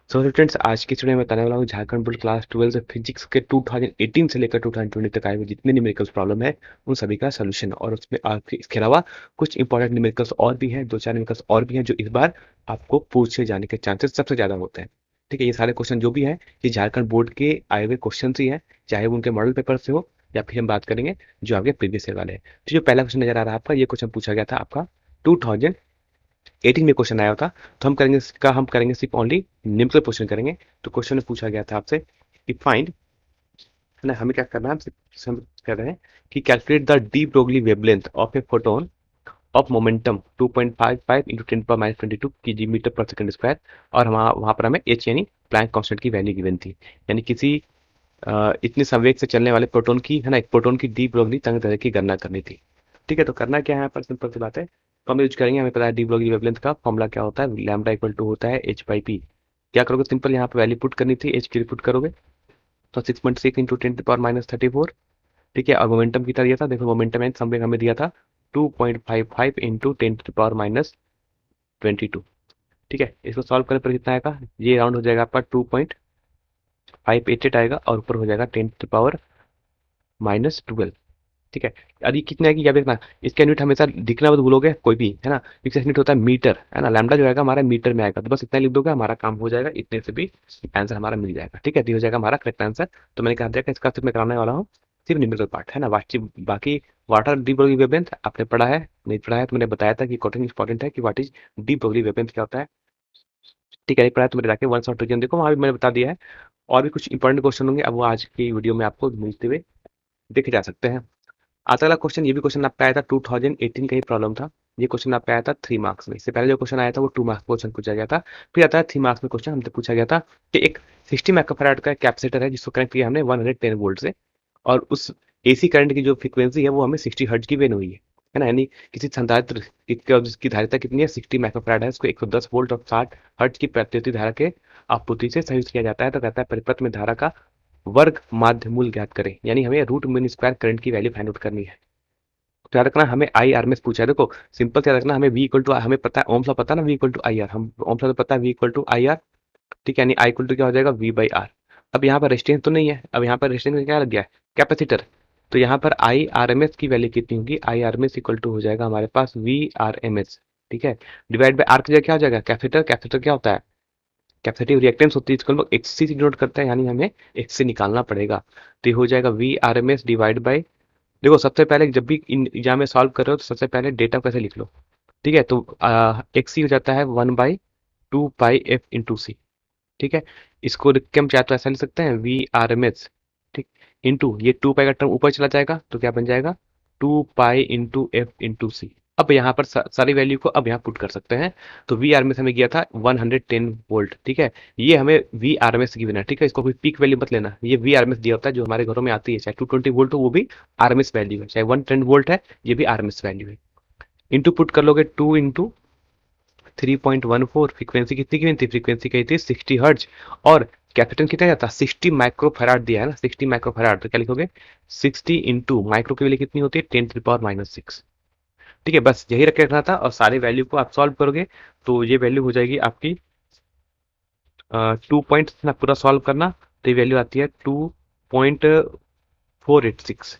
So students, आज की studio में बताने वाला हूँ झारखंड बोर्ड क्लास 12 से फिजिक्स के 2018 से लेकर 2020 तक आए हुए जितने न्यूमेरिकल्स प्रॉब्लम है उन सभी का सोल्यूशन। और उसमें आपके इसके अलावा कुछ इंपॉर्टेंट न्यूमेरिकल्स और भी हैं, दो चार न्यूमेरिकल्स और भी हैं जो इस बार आपको पूछे जाने के चांसेस सबसे ज़्यादा होते हैं। ठीक है, ये सारे क्वेश्चन जो भी हैं ये झारखंड बोर्ड के आए हुए क्वेश्चन ही हैं, चाहे वो उनके मॉडल पेपर से हो या फिर हम बात करेंगे जो आपके प्रीवियस ईयर वाले हैं। तो जो पहला क्वेश्चन नजर आ रहा है आपका, ये क्वेश्चन पूछा गया था आपका 2018 में क्वेश्चन आया था। तो हम करेंगे सिर्फ ओनली निम्न क्वेश्चन करेंगे। तो क्वेश्चन में पूछा गया था आपसे कि फाइंड, है ना, हमें क्या करना है, हम कह रहे हैं कि calculate the de Broglie wavelength of a photon of momentum 2.55 into 10⁻22 की मीटर पर सेकंड स्क्वायर। और हम वहां पर हमें एच यानी प्लैंक कांस्टेंट की वैल्यू गिवन थी, यानी किसी इतने संवेग से चलने वाले प्रोटॉन की, है ना, एक प्रोटॉन की डी ब्रोगली तरंग दैर्ध्य की गणना करनी थी। ठीक है, तो करना क्या है यहाँ पर, सिंपल सी बात है। तो हम यूज करेंगे, हमें पता है डी ब्रोगली वेवलेंथ का फॉर्मूला क्या होता है, लैम्डा इक्वल टू होता है एच बाई पी। क्या करोगे, सिंपल यहाँ पे वैल्यू पुट करनी थी, एच की पुट करोगे तो 6.6 इंटू 10⁻34। ठीक है, और मोमेंटम कितना दिया था, देखो मोमेंटम एंड संवेग हमें दिया था 2.55 इंटू 10⁻22। ठीक है, इसको सॉल्व करने पर कितना आएगा, ये राउंड हो जाएगा आपका 2.588 आएगा और ऊपर हो जाएगा 10⁻12। ठीक है, और ये कितने आएगी, क्या देखना, इसका यूनिट हमेशा दिखना मत भूलोगे कोई भी, है ना। इसका यूनिट होता है मीटर, है ना, लैम्डा जो आएगा हमारा मीटर में आएगा, तो बस इतना लिख दोगे हमारा काम हो जाएगा, इतने से भी आंसर हमारा मिल जाएगा। ठीक है, तो ये हो जाएगा हमारा करेक्ट आंसर। तो मैंने कहा था कि इसका सिर्फ मैं कराने वाला हूँ सिर्फ न्यूमेरिकल पार्ट, है ना, बाकी वाटर डी ब्रोगली वेवलेंथ आपने पढ़ा है, नहीं पढ़ा है तो मैंने बताया था कि कॉटन इंपॉर्टेंट है कि what is de Broglie wavelength क्या होता है। ठीक है, नहीं पढ़ा है तो मेरे जाके वन शॉट रीजन देखो, वहां भी मैंने बता दिया है। और भी कुछ इंपॉर्टेंट क्वेश्चन होंगे, अब वो आज की वीडियो में आपको मिलते हुए देखे जा सकते हैं। आज अगला क्वेश्चन, ये भी क्वेश्चन आपका आया था 2018 का ही प्रॉब्लम था। ये क्वेश्चन आपका आया था 3 मार्क्स में, इससे पहले जो क्वेश्चन आया था वो 2 मार्क्स क्वेश्चन पूछा गया था। फिर आता है 3 मार्क्स में क्वेश्चन हमसे पूछा गया था कि एक 60 माइक्रोफैराड का कैपेसिटर है जिसको कनेक्ट किया हमने 110 वोल्ट से, और उस एसी करंट की जो फ्रीक्वेंसी है वो हमें 60 हर्ट्ज की वेन हुई है ना, यानी किसी संधारित्र जिसकी धारिता कितनी है, 60 माइक्रोफैराड है, उसको 110 वोल्ट और 60 हर्ट्ज की प्रत्युत धारा के आपूर्ति से संयुक्त किया जाता है। तो कहता है परिपथ में धारा का वर्ग माध्य मूल ज्ञात करें, यानी हमें रूट मीन स्क्वायर करंट की वैल्यू फाइंड आउट करनी है। तो याद रखना हमें आई आर में से पूछा है, देखो सिंपल से याद रखना, हमें वी इक्वल टू, हमें पता है ओम्स लॉ पता है ना, V equal to I R, हम ओम्स लॉ पता है V equal to I R. ठीक है, यानी आई इक्वल टू क्या हो जाएगा, वी बाई आर। अब यहाँ पर रेजिस्टेंस तो नहीं है, अब यहाँ पर रेजिस्टेंस क्या लग गया है, कैपेसिटर। तो यहाँ पर आई आर एम एस की वैल्यू कितनी होगी, I R M S equal to हो जाएगा हमारे पास वी आर एम एस। ठीक है, डिवाइड बाई आर की जगह क्या हो जाएगा, कैपेसिटर, कैपेसिटर क्या होता है, कैपेसिटिव रिएक्टेंस होती है, इसको हम लोग एक्स से डिनोट करते हैं, यानी हमें एक्स से निकालना पड़ेगा। तो ये हो जाएगा V R M S divide by, देखो सबसे पहले जब भी इन एग्जाम में सॉल्व कर रहे हो तो सबसे पहले डेटा कैसे लिख लो। ठीक है, तो एक्स सी हो जाता है 1/2 पाई एफ इंटू सी। ठीक है, इसको लिख के हम चाहे तो ऐसा लिख सकते हैं वी आर एम एस, ठीक, इंटू ये 2 पाई का टर्म ऊपर चला जाएगा तो क्या बन जाएगा 2 पाई इंटू एफ इंटू सी। अब यहाँ पर सारी वैल्यू को अब यहाँ पुट कर सकते हैं। तो वी आर एम एस हमें गया था 110 वोल्ट। ठीक है, ये हमें वी आर एम एस की बिना, ठीक है, इसको कोई पीक वैल्यू मत लेना, ये वी आर एम एस दिया होता है जो हमारे घरों में आती है, चाहे 220 वोल्ट हो वो भी आर एम एस वैल्यू है, चाहे 110 वोल्ट है ये भी आर एम एस वैल्यू है। इंटू पुट कर लोगे 2 इंटू 3.14, फ्रीक्वेंसी कितनी की थी, फ्रीक्वेंसी कही थी 60 हर्ट्ज, और कैपेसिटेंस कितना जाता है 60 माइक्रोफैराड दिया है ना, 60 माइक्रोफैराड, तो क्या लिखोगे 60 इंटू माइक्रो की वैल्यू कितनी होती है 10⁻⁻6। ठीक है, बस यही रख के रखना था और सारी वैल्यू को आप सॉल्व करोगे तो ये वैल्यू हो जाएगी आपकी 2 पॉइंट ना, पूरा सॉल्व करना तो ये वैल्यू आती है 2.486,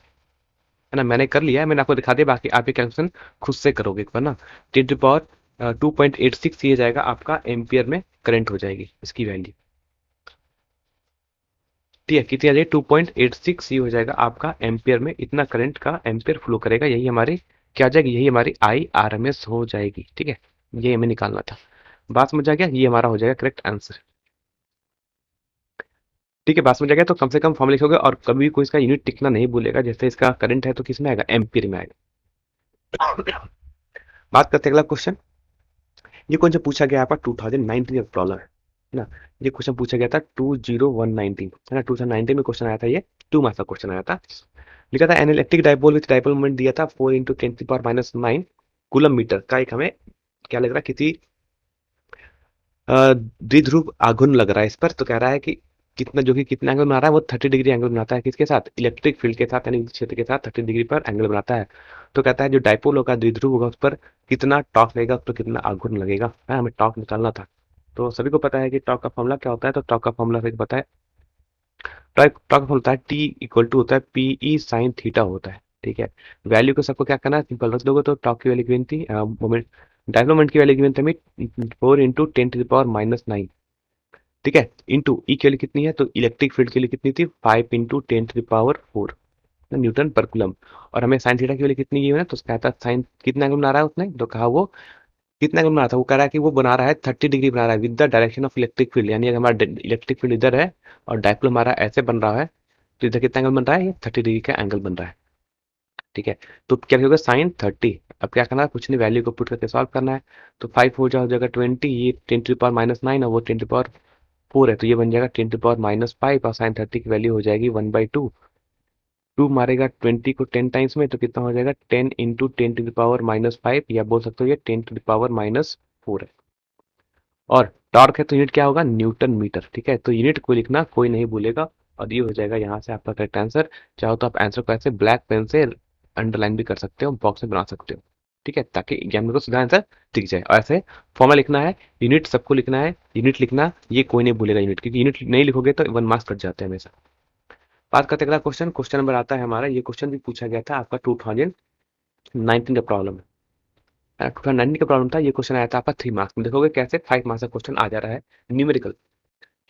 है ना, मैंने कर लिया है, मैंने आपको दिखा दिया, बाकी आप ये कैलकुलेशन खुद से करोगे एक बार ना। 10⁻2.86 ये जाएगा आपका एम्पियर में करंट हो जाएगी इसकी वैल्यू। ठीक है, कितनी आ जाएगी 2.86, ये हो जाएगा आपका एम्पियर में, इतना करंट का एम्पियर फ्लो करेगा, यही हमारी क्या आ जाएगी, यही हमारी आई आर एम एस हो जाएगी। ठीक है, ये हमें निकालना था, बात समझ आ गया, ये हमारा हो जाएगा करेक्ट आंसर। ठीक है, बात समझ आ गया, तो कम से कम फॉर्मूला लिखोगे और कभी कोई इसका यूनिट टिकना नहीं भूलेगा, जैसे इसका करंट है तो किस में आएगा, एम्पियर में आएगा। बात करते हैं अगला क्वेश्चन। ये क्वेश्चन पूछा गया आपका 2019 का प्रॉब्लम है ना। ये क्वेश्चन पूछा गया था 20119, है ना, 2019 में क्वेश्चन आया था, ये 2 मार्क्स का क्वेश्चन आया था। लिखा था an electric dipole with dipole moment दिया था 4 × 10⁻⁹ कूलम मीटर का, एक हमें क्या लग रहा है, किसी द्विध्रुव आघूर्ण लग रहा है इस पर। तो कह रहा है कि कितना, जो कि कितना एंगल बना रहा है, वो 30 डिग्री एंगल बनाता है, किसके साथ, इलेक्ट्रिक फील्ड के साथ, यानी विद्युत क्षेत्र के साथ 30 डिग्री पर एंगल बनाता है। तो कहता है जो डाइपोल होगा, द्विध्रुव होगा, उस पर कितना टॉर्क लगेगा, उस पर कितना आघूर्ण लगेगा, है, हमें टॉर्क निकालना था। तो सभी को पता है कि टॉर्क का फॉर्मूला क्या होता है, तो टॉर्क का फॉर्मूला सभी को पता है। टॉर्क टॉर्क का होता है टी इक्वल टू होता है पी ई साइन थीटा होता है। ठीक है, वैल्यू को सबको क्या करना है, सिंपल रख दोगे। तो टॉर्क की वैल्यू गिवन थी मोमेंट, डायनामो मोमेंट की वैल्यू गिवन थी 4 × 10⁻⁹। ठीक है, इंटू ई की वैल्यू कितनी है, तो इलेक्ट्रिक फील्ड के लिए कितनी थी 5 × 10⁻⁴ न्यूटन पर कूलम। और हमें साइन थीटा की वैल्यू कितनी गिवन है, तो उसका था साइन कितना एंगल बना रहा है उसने, तो कहा वो कितना एंगल बना रहा था, वो कह रहा है कि वो बना रहा है 30 डिग्री बना रहा है with the direction of electric field. यानी अगर हमारा इलेक्ट्रिक फील्ड इधर है और डायपोल हमारा ऐसे बन रहा है, तो इधर कितना एंगल बन रहा है, ये 30 डिग्री का एंगल बन रहा है। ठीक है, तो क्या होगा sin 30। अब क्या करना है, कुछ नहीं, वैल्यू को पुट करके सॉल्व करना है। तो 5 हो जाएगा 20, ये 10⁻⁹ और वो 10⁻⁴ है, तो ये बन जाएगा 10⁻⁵ और sin 30 की वैल्यू हो जाएगी 1/2। 2 मारेगा 20 को 10 टाइम्स में, तो कितना हो जाएगा 10 × 10⁻⁵ या बोल सकते हो ये 10⁻⁴ है। और टॉर्क है तो यूनिट क्या होगा, न्यूटन मीटर। ठीक है, तो यूनिट को लिखना कोई नहीं भूलेगा, और ये हो जाएगा यहाँ से आपका करेक्ट आंसर। चाहो तो आप आंसर को ऐसे ब्लैक पेन से अंडरलाइन भी कर सकते हो, बॉक्स में बना सकते हो। ठीक है, ताकि एग्जाम में को सीधा आंसर दिख जाए। और ऐसे फॉर्मूला लिखना है, यूनिट सबको लिखना है, यूनिट लिखना ये कोई नहीं भूलेगा यूनिट, क्योंकि यूनिट नहीं लिखोगे तो 1 मार्क्स कट जाते हैं हमेशा। बात करते हैं अगला क्वेश्चन। क्वेश्चन नंबर आता है हमारा, ये क्वेश्चन भी पूछा गया था आपका 2019 का प्रॉब्लम है। 2019 का प्रॉब्लम था, ये क्वेश्चन आया था आपका 3 मार्क्स में। देखोगे कैसे 5 मार्क्स का क्वेश्चन आ जा रहा है न्यूमेरिकल।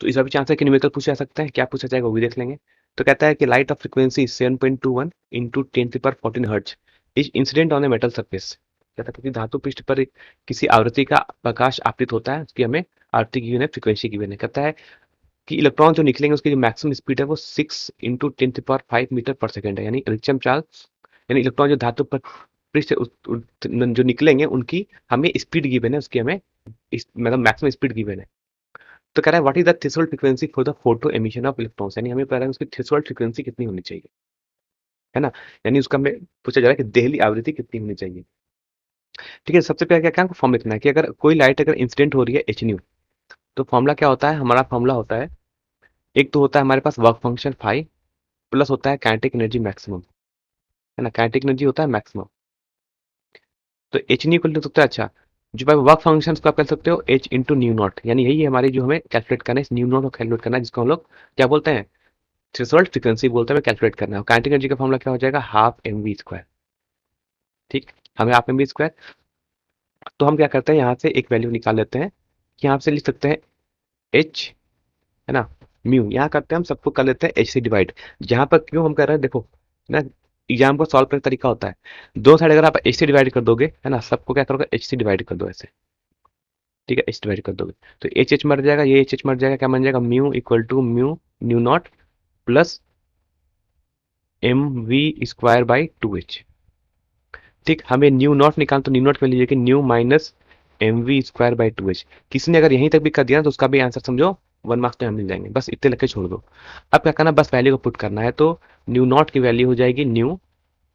तो इसका भी चांस है कि न्यूमेरिकल पूछे जा सकते हैं, क्या पूछा जाएगा वो भी देख लेंगे। तो कहता है कि light of frequency 7.21 into 10⁻14 hertz is incident on a metal surface. कहता है किसी धातु पृष्ठ पर किसी आवृत्ति का प्रकाश आपतित होता है, उसकी हमें आवृत्ति गिवन है, फ्रीक्वेंसी गिवन है। कहता है कि इलेक्ट्रॉन जो निकलेंगे उसकी जो मैक्सिमम स्पीड है वो 6 × 10⁵ मीटर पर सेकेंड है। यानी रिचम चार्ज, यानी इलेक्ट्रॉन जो धातु पर पृष्ठ से जो निकलेंगे उनकी हमें स्पीड गिवन है, उसकी हमें मतलब मैक्सिमम स्पीड गिवन है। तो कह रहा है what is the threshold frequency for the photo emission of electrons. यानी हमें पता है उसकी थ्रेशोल्ड फ्रीक्वेंसी कितनी होनी चाहिए, है ना। यानी उसका हमें पूछा जा रहा है कि देहली आवृत्ति कितनी होनी चाहिए। ठीक है, सबसे पहले क्या क्या फॉर्म लिखना है कि अगर कोई लाइट अगर इंसिडेंट हो रही है एच न्यू, तो फॉर्मूला क्या होता है, हमारा फॉर्मूला होता है, एक तो होता है हमारे पास वर्क फंक्शन फाई, प्लस होता है काइनेटिक एनर्जी मैक्सिमम, है ना। काइनेटिक एनर्जी होता है मैक्सिमम, तो एच न्यू को लिख सकते हैं। अच्छा, जो वर्क फंक्शन को आप कर सकते हो एच इंटू न्यू नॉट, यानी यही है हमारी जो हमें कैलकुलेट करना है, इस न्यू नॉट को कैलकुलेट करना है, जिसको हम लोग क्या बोलते हैं, थ्रेशोल्ड फ्रीक्वेंसी बोलते हैं, कैलकुलेट करना है। काइनेटिक एनर्जी का फॉर्मूला क्या हो जाएगा, हाफ एम वी स्क्वायर। ठीक, हमें हाफ एम वी स्क्वायर, तो हम क्या करते हैं यहाँ से एक वैल्यू निकाल लेते हैं, यहाँ से लिख सकते हैं एच, है ना, म्यू। यहाँ करते हैं हम सबको कर लेते हैं एच से डिवाइड। जहाँ पर क्यों हम कर रहे हैं, देखो ना, एग्जाम को सॉल्व करने का तरीका होता है, दो साइड अगर आप एच से डिवाइड कर दोगे, है ना, सबको क्या करोगे एच से डिवाइड कर दो ऐसे। ठीक है, एच डिवाइड कर दोगे तो एच एच मर जाएगा, ये एच मर जाएगा, क्या बन जाएगा, mu equal to mu nu nought plus m v square by 2h। ठीक, हमें न्यू नॉट निकाल, तो न्यू नॉट में लीजिए कि nu minus m v square by 2h। किसी ने अगर यहीं तक भी कर दिया ना, तो उसका भी आंसर समझो 1 मार्क्स में हम मिल जाएंगे, बस इतने लिख के छोड़ दो। अब क्या करना, बस वैल्यू को पुट करना है। तो न्यू नॉट की वैल्यू हो जाएगी न्यू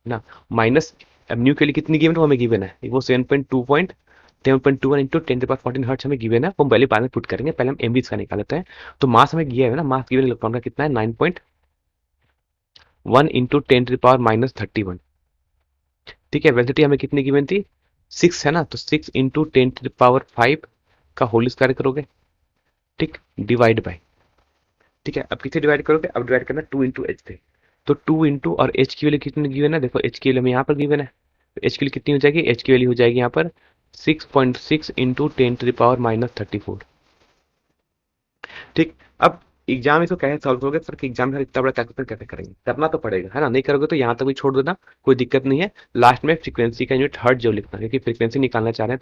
ना माइनस, अब न्यू के लिए कितनी गिवन है, वो हमें गिवन है, वो 7.21 इंटू 10⁻14 हर्ट्ज हमें गिवन है, वो वैल्यू बाद में पुट करेंगे, पहले हम एमवी का निकाल लेते हैं। तो मास हमें गिया है ना, मास गिवन इलेक्ट्रॉन का कितना है 9.1 इंटू 10⁻31। ठीक है, वेलोसिटी हमें कितनी गिवन थी 6, है ना, तो 6 इंटू 10⁵ का होल स्क्वायर करोगे। ठीक, डिवाइड बाय, ठीक है, अब किसे डिवाइड करोगे, अब डिवाइड करना 2 इंटू एच थे, तो 2 इंटू और एच की वैल्यू कितनी गिवन है, देखो एच की वैल्यू हमें यहाँ पर गिवन है, तो एच की वैल्यू कितनी हो जाएगी, एच की वैल्यू हो जाएगी यहाँ पर 6.6 इंटू 10⁻⁻⁻। ठीक, अब एग्जाम इसको कैसे सॉल्व करोगे सर, कि एग्जाम में इतना बड़ा कैलकुलेशन कैसे करेंगे, करना तो पड़ेगा, है ना, नहीं करोगे तो यहाँ तक भी छोड़ देना, कोई दिक्कत नहीं है। लास्ट में फ्रीक्वेंसी का यूनिट हर्ट्ज जो लिखना है, क्योंकि फ्रीक्वेंसी निकालना चाह रहे हैं,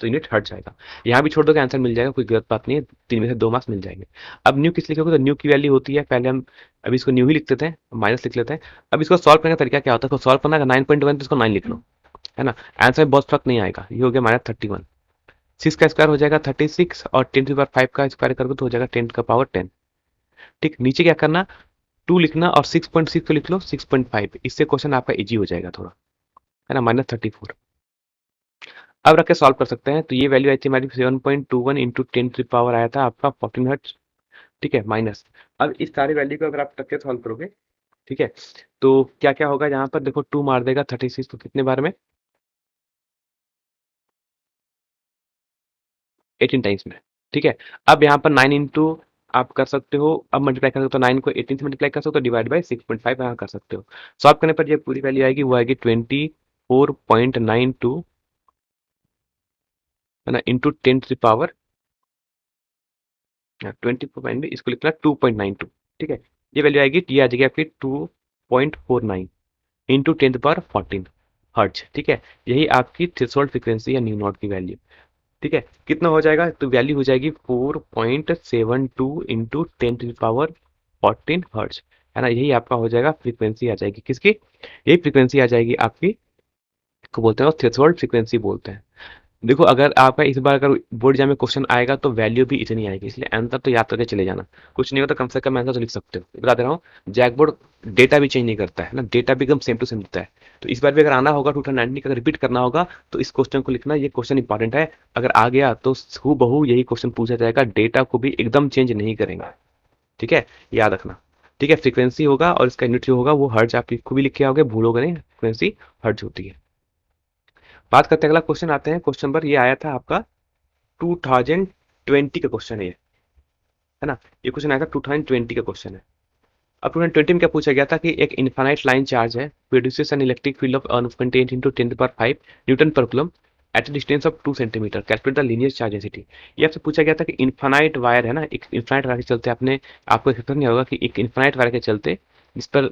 तो यूनिट हर्ट्ज आएगा। यहाँ भी छोड़ दोगे आंसर मिल जाएगा, कोई गलत बात नहीं है, 3 में से 2 मार्क्स मिल जाएंगे। अब न्यू किस लिखोगे, तो न्यू की वैल्यू होती है, पहले हम अभी इसको न्यू ही लिख देते हैं, माइनस लिख लेते हैं। अब इसको सॉल्व करने का तरीका क्या होता है, इसको सॉल्व करना है 9.1 तो इसको 9 लिख लो, है ना, आंसर में बहुत फर्क नहीं आएगा, ये हो गया -31। 6 का स्क्वायर हो जाएगा 36, और 10⁵ का स्क्वायर करोगे तो हो जाएगा 10⁻10। ठीक, नीचे क्या करना, 2 लिखना और 6.6 को लिख लो 6.5, इससे क्वेश्चन आपका इजी हो जाएगा थोड़ा, है ना, -34। अब रख के सॉल्व कर सकते हैं, तो ये वैल्यू आई थी हमारी 7.21 इंटू 10 आया था आपका 14 हर्ट्ज। ठीक है, माइनस, अब इस सारी वैल्यू को अगर आप रख के सॉल्व करोगे, ठीक है, तो क्या क्या होगा, यहाँ पर देखो 2 मार देगा 36 तो कितने बार में, 18 टाइम्स में, ठीक है। अब यहाँ पर 9 इंटू आप कर सकते हो, अब मल्टीप्लाई कर सकते हो, 9 को 18 से मल्टीप्लाई कर सकते हो, डिवाइड बाई 6.5 यहाँ कर सकते हो। सॉल्व करने पर ये पूरी वैल्यू आएगी, वो आएगी 24.92 है ना, इंटू 10 24 इसको लिखना 2.92। ठीक है, ये वैल्यू आएगी, ये आ जाएगी आपकी 2.49 इंटू 10 पावर 14 हर्ट्ज। ठीक है, यही आपकी थ्रेशोल्ड फ्रीक्वेंसी है न्यू नॉट की वैल्यू। ठीक है, कितना हो जाएगा, तो वैल्यू हो जाएगी 4.72 इंटू 10 पावर 14 हर्ट्ज, है ना। यही आपका हो जाएगा, फ्रीक्वेंसी आ जाएगी किसकी, यही फ्रीक्वेंसी आ जाएगी आपकी, को बोलते हैं थ्रेशोल्ड फ्रीक्वेंसी बोलते हैं। देखो, अगर आपका इस बार अगर बोर्ड एग्जाम में क्वेश्चन आएगा तो वैल्यू भी इतनी आएगी, इसलिए आंसर तो याद करके चले जाना। कुछ नहीं होता, कम से कम आंसर तो लिख सकते हो, बता दे रहा हूँ। जैकबोर्ड डेटा भी चेंज नहीं करता है ना, डेटा भी एकदम सेम टू सेम देता है। तो इस बार भी अगर आना होगा 2019 का, अगर रिपीट करना होगा तो इस क्वेश्चन को लिखना, ये क्वेश्चन इंपॉर्टेंट है। अगर आ गया तो हूबहू यही क्वेश्चन पूछा जाएगा, डेटा को भी एकदम चेंज नहीं करेंगे। ठीक है, याद रखना। ठीक है, फ्रीक्वेंसी होगा और इसका यूनिट जो होगा वो हर्ट्ज, आप खुद भी लिखे आओगे, भूलोगे नहीं, फ्रीक्वेंसी हर्ट्ज होती है। बात करते हैं, अगला क्वेश्चन आते हैं, क्वेश्चन नंबर ये आया था आपका 2020 का क्वेश्चन है ना। ये क्वेश्चन आया था 2020 का क्वेश्चन है। अब 2020 में क्या पूछा गया था कि एक इनफाइनाइट लाइन चार्ज है, produces an electric field of uncontained into 10 power 5 newton per coulomb at a distance of 2 centimetre, calculate the linear charge density. ये आपसे पूछा गया था कि इनफाइनाइट वायर है ना, एक इनफाइनाइट वायर के चलते आपने, आपको एक्सपेक्ट नहीं होगा कि एक इनफाइनाइट वायर के चलते इस पर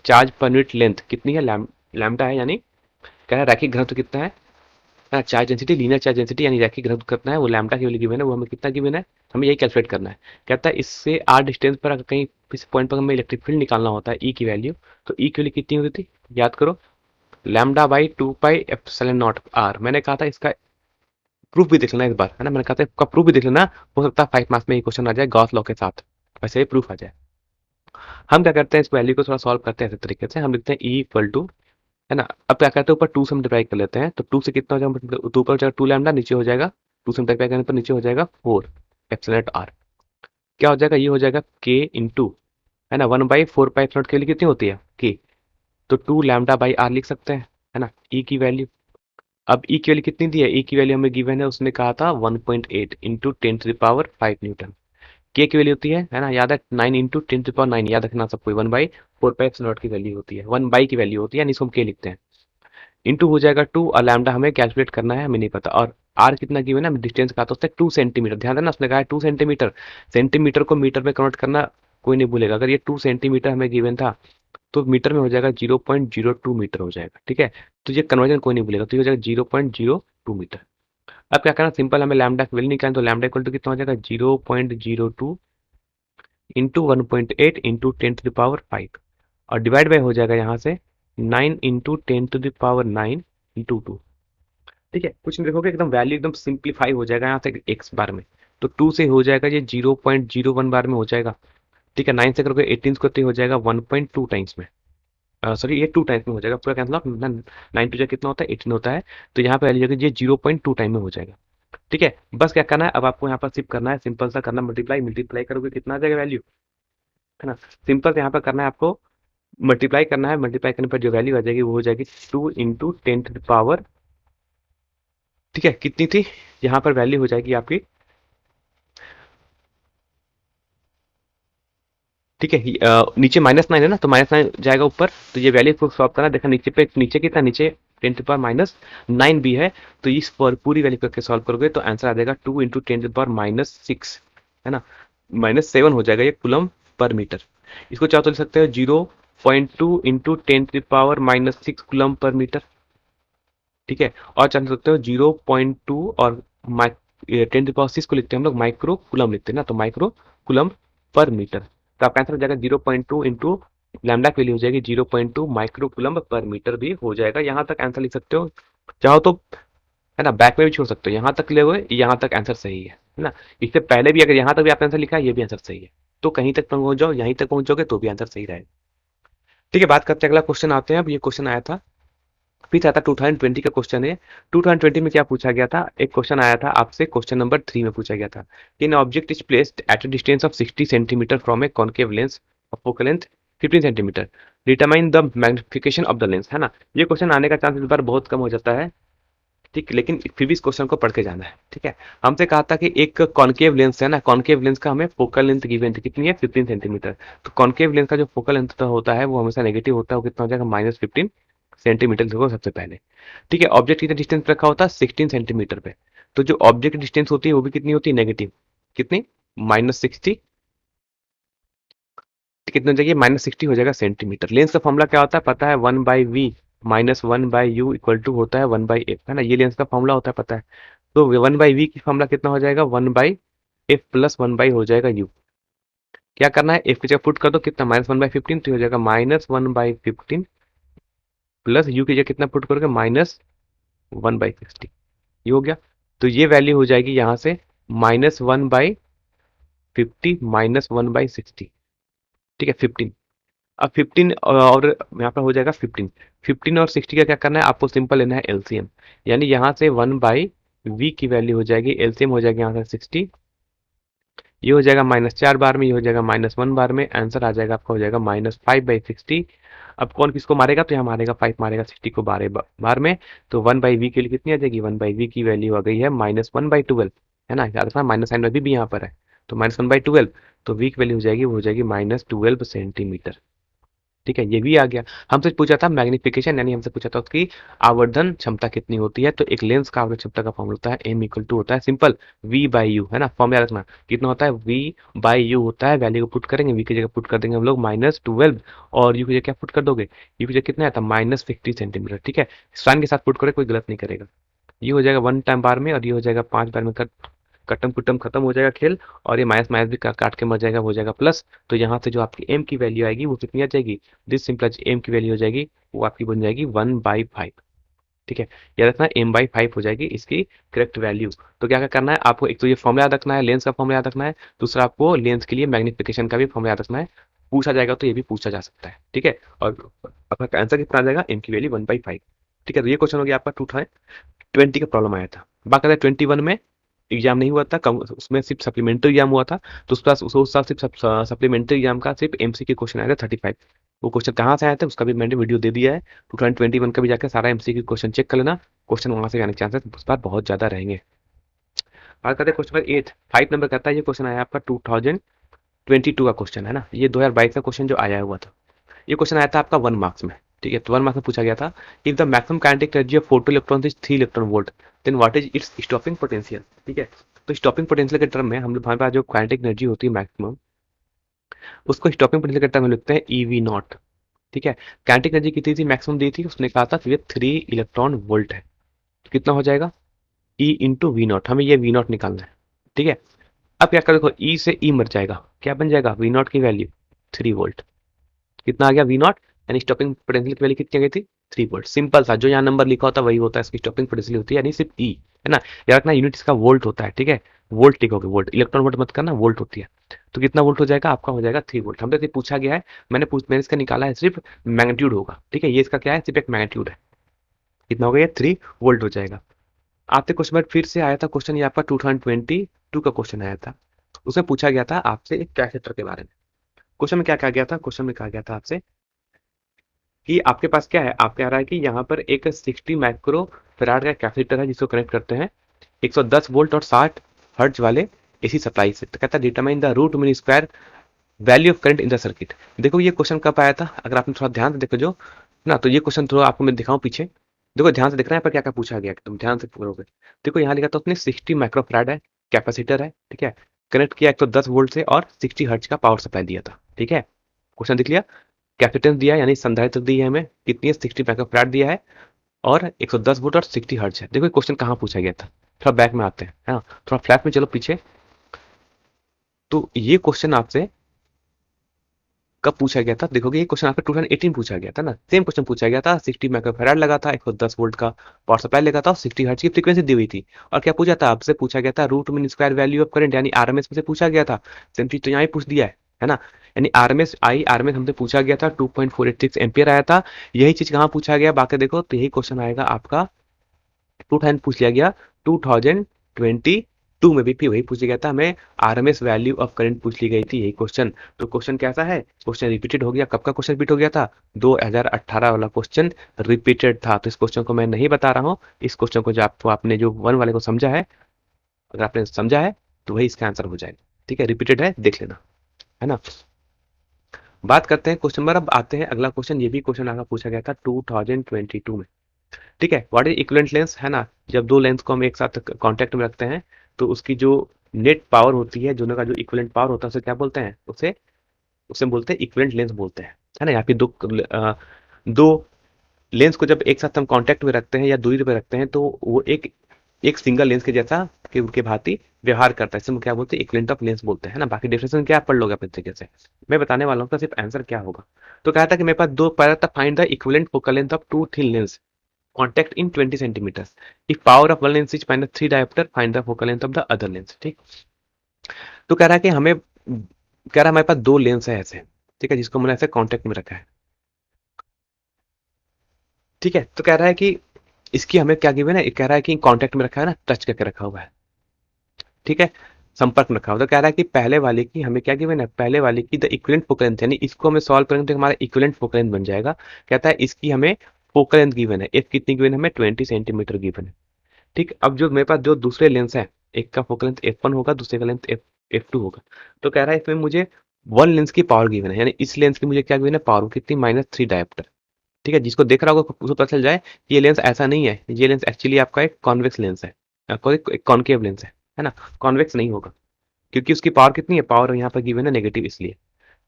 चार्ज पर यूनिट लेंथ कितनी है, लैम्डा है, यानी कह रहा है रैखिक घनत्व कितना है, charge density, linear charge density यानी रैखिक घनत्व कितना है, वो लैम्डा की वैल्यू गिवन है, वो हमें कितना गिवन है, हमें यही कैलकुलेट करना है। कहता है इससे आर डिस्टेंस पर अगर कहीं किसी पॉइंट पर हमें इलेक्ट्रिक फील्ड निकालना होता है, ई की वैल्यू, तो ई की वैल्यू कितनी होती थी, याद करो, lambda by 2 pi epsilon nought r. मैंने कहा था इसका प्रूफ भी देख लेना इस बार, है ना, मैंने कहा था इसका प्रूफ भी देख लेना, हो सकता है 5 मार्क्स में ये क्वेश्चन आ जाए गॉस लॉ के साथ, वैसे ही प्रूफ आ जाए। हम क्या करते हैं, इस वैल्यू को थोड़ा सॉल्व करते हैं ऐसे तरीके से, हम लिखते हैं ई इक्वल टू, है ना, अब क्या कहते हैं, ऊपर 2 से मल्टीप्लाई कर लेते हैं, तो 2 से कितना हो जाएगा, तो ऊपर हो जाएगा 2 लैम्डा, नीचे हो जाएगा 2 से मल्टीप्लाई करने पर नीचे हो जाएगा 4 एप्सिलॉन आर। क्या हो जाएगा, ये हो जाएगा के इंटू, है ना, 1/4 पाई एप्सिलॉन के लिए कितनी होती है के, तो 2 लैम्डा बाई आर लिख सकते हैं, है ना, ई की वैल्यू। अब ई की वैल्यू कितनी दी है, ई की वैल्यू हमें गिवन है, उसने कहा था 1.8 into 10 to the power 5 Newton. के की वैल्यू होती है ना, याद है 9 इंटू 10 to the power 9, याद रखना सबको, 1/4 पाई एप्सिलॉन की वैल्यू होती है, 1 बाई की वैल्यू होती है, यानी इसको हम के लिखते हैं। इंटू हो जाएगा 2 और लैम्डा हमें कैलकुलेट करना है, हमें नहीं पता, और आर कितना गिवन है, डिस्टेंस कहा था उसने 2 सेंटीमीटर, ध्यान देना उसने कहा है 2 सेंटीमीटर, सेंटीमीटर को मीटर में कन्वर्ट करना कोई नहीं भूलेगा। अगर ये 2 सेंटीमीटर हमें गिवन था तो मीटर में हो जाएगा 0.02 मीटर हो जाएगा। ठीक है, तो ये कन्वर्जन कोई नहीं भूलेगा, तो ये हो जाएगा 0.02 मीटर। अब क्या करना, सिंपल, हमें लैम्डा की वैल्यू निकालना, तो लैम्डा इक्वल टू कितना हो जाएगा, 0.02 into 1.8 into 10 to the power 5, और डिवाइड बाय हो जाएगा यहाँ से 9 into 10 to the power 9 into 2। ठीक है, कुछ नहीं देखोगे, एकदम वैल्यू एकदम सिंप्लीफाई हो जाएगा यहाँ से एक्स बार में, तो 2 से हो जाएगा ये 0.01 बार में हो जाएगा। ठीक है, 9 से करोगे 18 को, तो ये हो जाएगा 1.2 टाइम्स में, सॉरी ये 2 टाइम्स में हो जाएगा, पूरा कैंसिल ऑफ, 9 टू जा कितना होता है 18 होता है, तो यहाँ पे वैल्यू जाएगी ये 0.2 टाइम में हो जाएगा। ठीक है, बस क्या करना है, अब आपको यहाँ पर शिफ्ट करना है, सिंपल सा करना, मल्टीप्लाई, मल्टीप्लाई करोगे कितना आ जाएगा वैल्यू, है ना, सिंपल से यहाँ पर करना है आपको, मल्टीप्लाई करना है, मल्टीप्लाई करने पर जो वैल्यू आ जाएगी वो हो जाएगी 2 इंटू 10 to the power, ठीक है, कितनी थी, यहाँ पर वैल्यू हो जाएगी आपकी, ठीक है, नीचे -9 है ना, तो -9 जाएगा ऊपर, तो ये वैल्यू को सॉल्व करना, देखा नीचे पे, नीचे कितना, नीचे 10 to the power -9 भी है, तो इस पर पूरी वैल्यू करके सॉल्व करोगे तो आंसर आ जाएगा 2 इंटू 10 to the power -6, है ना, -7 हो जाएगा ये कूलम पर मीटर। इसको चाहो तो लिख सकते हो 0.2 into 10 to the power -6 coulomb पर मीटर। ठीक है, और चाह सकते हो 0.2 और 10 to the power 6 को लिखते हैं हम लोग माइक्रो कूलम लिखते हैं ना, तो माइक्रो कूलम पर मीटर, तो आपका आंसर हो जाएगा 0.2 इंटू लैम्डा की वैल्यू हो जाएगी 0.2 माइक्रो कूलम पर मीटर भी हो जाएगा। यहाँ तक आंसर लिख सकते हो, चाहो तो, है ना, बैक में भी छोड़ सकते हो, यहाँ तक ले हुए, यहाँ तक आंसर सही है ना, इससे पहले भी अगर यहाँ तक भी आपने आंसर लिखा है, ये भी आंसर सही है, तो कहीं तक पहुंच जाओ, यहीं तक पहुंचोगे तो भी आंसर सही रहेगा। ठीक है, बात करते हैं, अगला क्वेश्चन आते हैं, अब ये क्वेश्चन आया था, फिर आता 2020 का क्वेश्चन है। 2020 में क्या पूछा गया था, एक क्वेश्चन आया था आपसे, क्वेश्चन नंबर 3 में पूछा गया था, an object is placed at a distance of 60 centimetre from a concave lens of focal length 15 centimetre, determine the magnification of the lens, है ना। ये क्वेश्चन आने का चांस इस बार बहुत कम हो जाता है, ठीक, लेकिन फिर भी इस क्वेश्चन को पढ़ के जाना है। ठीक है, हमसे कहा था कि एक कॉन्केव लेंस है ना, कॉन्केव लेंस का हमें फोकल लेंथ गिवन थी, कितनी है 15 सेंटीमीटर। तो कॉन्केव लेंस का जो फोकल लेंथ होता है वो हमेशा नेगेटिव होता है, वो कितना हो जाएगा -15 सेंटीमीटर देखो सबसे पहले। ठीक है, ऑब्जेक्ट कितना डिस्टेंस पे रखा होता है 16 सेंटीमीटर पे। तो जो ऑब्जेक्ट डिस्टेंस होती है वो भी कितनी होती है नेगेटिव, कितनी -60, कितना हो जाएगी -60 हो जाएगा सेंटीमीटर। लेंस का फॉर्मूला क्या होता है पता है, 1/v -1/u इक्वल टू होता है 1/f, है ना, ये लेंस का फॉर्मूला होता है पता है। तो 1/v की फॉर्मूला कितना हो जाएगा 1/f प्लस 1 हो जाएगा u। क्या करना है, f की जगह पुट कर दो, कितना -1/15, तो ये हो जाएगा -1/15 प्लस u की जगह कितना पुट करोगे -1/60, ये हो गया। तो ये वैल्यू हो जाएगी यहाँ से -1/50 -1/60। ठीक है 15, अब 15 और यहाँ पर हो जाएगा 15, 15 और 60 का क्या करना है आपको, सिंपल लेना है एलसीएम। यानी यहाँ से 1/v की वैल्यू हो जाएगी, एलसीएम हो जाएगा यहाँ से 60, ये हो जाएगा -4 बार में, ये हो जाएगा -1 बार में, आंसर आ जाएगा आपका हो जाएगा -5/60। अब कौन किसको मारेगा, तो यहाँ मारेगा 5 मारेगा 60 को 12 बार में। तो 1/v के लिए कितनी आ जाएगी, 1/v की वैल्यू आ गई है -1/12, है ना, याद रखना माइनस साइन भी यहाँ पर है, तो -1/12, तो v की वैल्यू हो जाएगी, वो हो जाएगी -12 सेंटीमीटर। ठीक है, ये भी आ गया। हमसे पूछा था मैग्निफिकेशन, यानी हमसे पूछा था उसकी आवर्धन क्षमता कितनी होती है। तो एक लेंस का आवर्धन क्षमता का फॉर्मूला होता है m इक्वल टू होता है सिंपल v/u, है ना, फॉर्म याद रखना कितना होता है v/u होता है। वैल्यू को पुट करेंगे, v की जगह पुट कर देंगे हम लोग -12, और u की जगह क्या पुट कर दोगे, u की जगह कितना आता है -50 सेंटीमीटर। ठीक है, साइन के साथ पुट करें, कोई गलत नहीं करेगा। ये हो जाएगा 1 टाइम बार में, और ये हो जाएगा 5 बार में, कटम कुटम खत्म हो जाएगा खेल, और ये माइनस माइनस भी काट के मर जाएगा, हो जाएगा प्लस। तो यहाँ से जो आपकी एम की वैल्यू आएगी वो कितनी आ जाएगी, दिस सिंपल एम की वैल्यू हो जाएगी, वो आपकी बन जाएगी 1/5। ठीक है, याद रखना m/5 हो जाएगी इसकी करेक्ट वैल्यू। तो क्या क्या करना है आपको, एक तो ये फॉर्मूला याद रखना है, लेंस का फॉर्मूला याद रखना है, दूसरा आपको लेंस के लिए मैग्निफिकेशन का भी फॉर्मूला याद रखना है। पूछा जाएगा तो ये भी पूछा जा सकता है। ठीक है, और आपका आंसर कितना आ जाएगा, एम की वैल्यू 1/5। ठीक है, तो ये क्वेश्चन हो गया आपका 2020 का प्रॉब्लम आया था। बाकी 21 में एग्जाम नहीं हुआ था, उसमें सिर्फ सप्लीमेंट्री एग्जाम हुआ था। तो उस साल सिर्फ सप्लीमेंट्री एग्जाम का सिर्फ एमसीक्यू क्वेश्चन आया था 35। वो क्वेश्चन कहाँ से आया था उसका भी मैंने वीडियो दे दिया है, 2021 का भी जाकर सारा एमसीक्यू क्वेश्चन चेक कर लेना। क्वेश्चन वहां से आने के चांसेस उस बार बहुत ज्यादा रहेंगे। बात करते हैं क्वेश्चन नंबर 8, 5 नंबर करता है। ये क्वेश्चन आया आपका 2022 का क्वेश्चन, है ना, ये 2022 का क्वेश्चन जो आया हुआ था। ये क्वेश्चन आया था आपका 1 मार्क्स में। ठीक है, तो 1 मार्क्स में पूछा गया था, if the maximum kinetic energy of photo electron is 3 electron volt, then what is its stopping potential. ठीक है, तो स्टॉपिंग पोटेंशियल के टर्म में हम लोग हमारे पास जो काइनेटिक एनर्जी होती है मैक्सिमम, उसको स्टॉपिंग पोटेंशियल के टर्म में लिखते हैं ईवी नॉट। ठीक है, काइनेटिक एनर्जी कितनी थी मैक्सिमम दी थी, उसने कहा था कि ये 3 इलेक्ट्रॉन वोल्ट है। तो कितना हो जाएगा, ई इंटू वी नॉट, हमें ये वी नॉट निकालना है। ठीक है, अब क्या कर, देखो ई से ई मर जाएगा, क्या बन जाएगा, वी नॉट की वैल्यू 3 वोल्ट। कितना आ गया वी नॉट, यानी स्टॉपिंग पोटेंशियल की वैल्यू कितनी आ गई थी 3 वोल्ट। सिंपल सा, जो यहाँ नंबर लिखा होता है वही होता है, इसकी स्टॉपिंग पोटेंशियल होती है, यानी सिर्फ ई, है ना। याद रखना यूनिट इसका वोल्ट होता है। ठीक है, वोल्ट लिखोगे, वोल्ट, इलेक्ट्रॉन वोल्ट मत करना, वोल्ट होती है। तो कितना वोल्ट हो जाएगा आपका, हो जाएगा 3 वोल्ट। हमसे पूछा गया है, मैंने इसका निकाला है, सिर्फ मैग्नीट्यूड होगा। ठीक है, ये इसका क्या है, सिर्फ एक मैग्नीट्यूड है। कितना हो गया, 3 वोल्ट हो जाएगा। आपसे क्वेश्चन बाद फिर से आया था क्वेश्चन, ये आपका 2022 का क्वेश्चन आया था। उसमें पूछा गया था आपसे एक कैपेसिटर के बारे में। क्वेश्चन में क्या कहा गया था, क्वेश्चन में कहा गया था आपसे कि आपके पास क्या है, आप कह रहा है कि यहाँ पर एक 60 माइक्रो फैराड का कैपेसिटर है जिसको कनेक्ट करते हैं 110 वोल्ट और 60 हर्ट्ज वाले एसी सप्लाई से। तो कहता है determine the root mean square value of current in the circuit. देखो ये क्वेश्चन कब आया था, अगर आपने थोड़ा ध्यान से देखो जो ना, तो ये क्वेश्चन थोड़ा आपको मैं दिखाऊं पीछे, देखो ध्यान से देखना है पर क्या क्या पूछा गया, तुम ध्यान से पढ़ोगे। देखो यहाँ लिखा था उसने 60 माइक्रोफैराड है कैपेसिटर है, ठीक है, कनेक्ट किया 110 वोल्ट से और 60 हर्ट्ज का पावर सप्लाई दिया था। ठीक है, क्वेश्चन देख लिया, कैपेसिटेंस दिया है यानी संधारित्र दी है हमें, कितनी है 60 माइक्रोफैराड दिया है और 110 वोल्ट और 60 हर्ट्ज है। देखो क्वेश्चन कहाँ पूछा गया था, थोड़ा बैक में आते हैं, है ना, थोड़ा फ्लैश में चलो पीछे। तो ये क्वेश्चन आपसे कब पूछा गया था, देखोगे ये क्वेश्चन आपका 2018 पूछा गया था ना, सेम क्वेश्चन पूछा गया था, 60 माइक्रोफैराड लगा था, 110 वोल्ट का पावर सप्लाई लगा था और 60 हर्ट्ज की फ्रीक्वेंसी दी हुई थी। और क्या पूछा था आपसे, पूछा गया था root mean square value of current यानी आरएमएस में से पूछा गया था। सेम चीज तो यहाँ ही पूछ दिया है ना, यानी आरएमएस हमसे पूछा गया था 2.486 एम्पियर आया था। यही चीज कहाँ पूछा गया, बाकी देखो तो यही क्वेश्चन आएगा आपका 2000 पूछ लिया गया 2022 2 में भी वही पूछा गया था, हमें आरएमएस वैल्यू ऑफ करंट पूछ ली गई थी, यही क्वेश्चन। तो क्वेश्चन कैसा है, क्वेश्चन रिपीटेड हो गया। कब का क्वेश्चन रिपीट हो गया था, 2018 वाला क्वेश्चन रिपीटेड था। तो इस क्वेश्चन को मैं नहीं बता रहा हूँ, इस क्वेश्चन को जो आपने जो 1 वाले को समझा है, अगर आपने समझा है तो वही इसका आंसर हो जाएगा। ठीक है, रिपीटेड है, देख लेना, है ना। बात करते हैं क्वेश्चन नंबर, अब आते हैं अगला क्वेश्चन। ये भी क्वेश्चन आगे पूछा गया था 2022 में। ठीक है, व्हाट इज इक्विवेलेंट लेंस, है ना। जब दो लेंस को हम एक साथ कांटेक्ट में रखते हैं तो उसकी जो नेट पावर होती है, दोनों का जो इक्विवेलेंट पावर होता है, उसे क्या बोलते हैं, उसे उसे बोलते हैं इक्विवेलेंट लेंस बोलते हैं, है ना। यहाँ पे दो लेंस को जब एक साथ हम कांटेक्ट में रखते हैं या दूरी पे रखते हैं तो वो एक एक सिंगल लेंस के जैसा के भांति व्यवहार करता है, इसमें क्या बोलते हैं, इक्विवेलेंट ऑफ लेंस बोलते हैं, है ना। बाकी डेफिनेशन क्या आप पढ़ लोगे अपने तरीके से, मैं बताने वाला हूँ तो सिर्फ आंसर क्या होगा। तो कहा था कि मेरे पास दो पैरा था, find the equivalent focal length of two thin lens contact in 20 centimeters. If power of one lens is minus 3 diopter, find the focal length of the other lens. ठीक, तो कह रहा है कि हमारे पास दो लेंस है ऐसे, ठीक है, जिसको मैंने ऐसे कांटेक्ट में रखा है। ठीक है, तो कह रहा है कि इसकी हमें क्या गिवन है, कह रहा है कि कांटेक्ट में रखा है ना, टच करके रखा हुआ है। ठीक है, संपर्क में रखा हुआ। तो कह रहा है कि पहले वाले की हमें क्या गिवन है, पहले वाले की द इक्विवेलेंट फोकल लेंथ, यानी इसको हमें सॉल्व करेंगे तो हमारा इक्विवेलेंट फोकल लेंथ बन जाएगा। कहता है इसकी हमें फोकल लेंथ गिवन है, एफ कितनी गिवन है, हमें 20 सेंटीमीटर गिवन है। ठीक, अब जो मेरे पास जो दूसरे लेंस है, एक का फोकल लेंथ f1 होगा, दूसरे का लेंथ f2 होगा। तो कह रहा है इसमें मुझे वन लेंस की पावर गिवन है, यानी इस लेंस की मुझे क्या गिवन है, पावर कितनी, -3 डायोप्टर। ठीक है, जिसको देख रहा होगा उसको पता चल जाए कि ये लेंस ऐसा नहीं है, ये लेंस एक्चुअली आपका एक कॉन्वेक्स लेंस है, एक कॉनकेव लेंस है ना, कॉन्वेक्स नहीं होगा, क्योंकि उसकी पावर कितनी है, पावर यहाँ पर गिवन है नेगेटिव इसलिए।